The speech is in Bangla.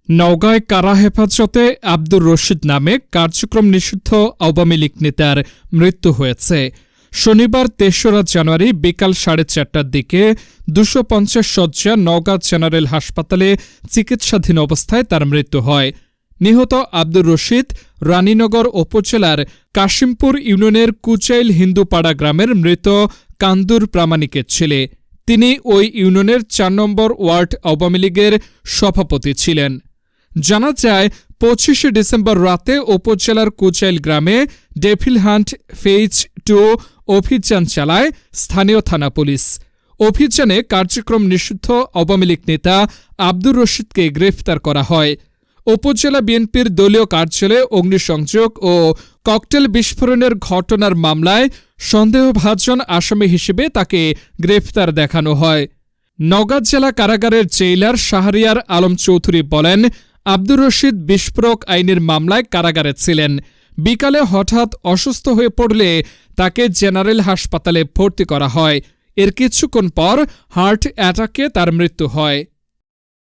নওগাঁয় কারা হেফাজতে আব্দুর রশিদ নামে কার্যক্রম নিষিদ্ধ আওয়ামী লীগ নেতার মৃত্যু হয়েছে। শনিবার ৩রা জানুয়ারি বিকাল ৪:৩০টার দিকে ২৫০ শয্যা নওগাঁ জেনারেল হাসপাতালে চিকিৎসাধীন অবস্থায় তার মৃত্যু হয়। নিহত আব্দুর রশিদ রানীনগর উপজেলার কাশিমপুর ইউনিয়নের কুচাইল হিন্দুপাড়া গ্রামের মৃত কান্দুর প্রামাণিকের ছেলে। তিনি ওই ইউনিয়নের ৪ নম্বর ওয়ার্ড আওয়ামী লীগের সভাপতি ছিলেন। জানা যায় ২৫শে ডিসেম্বর রাতে উপজেলার কুচাইল গ্রামে ডেভিল হান্ট ফেজ 2 অভিযান চালায় স্থানীয় থানা পুলিশ। অভিযানে কার্যক্রম নিষিদ্ধ আওয়ামী লীগ নেতা আব্দুর রশিদকে গ্রেফতার করা হয়। উপজেলা বিএনপির দলীয় কার্যালয়ে অগ্নিসংযোগ ও ককটেল বিস্ফোরণের ঘটনার মামলায় সন্দেহভাজন আসামি হিসেবে তাকে গ্রেফতার দেখানো হয়। নওগাঁ জেলা কারাগারের জেইলার শাহরিয়ার আলম চৌধুরী বলেন, আব্দুর রশিদ বিস্ফোরক আইনের মামলায় কারাগারে ছিলেন। বিকালে হঠাৎ অসুস্থ হয়ে পড়লে তাকে জেনারেল হাসপাতালে ভর্তি করা হয়। এর কিছুক্ষণ পর হার্ট অ্যাটাকে তার মৃত্যু হয়।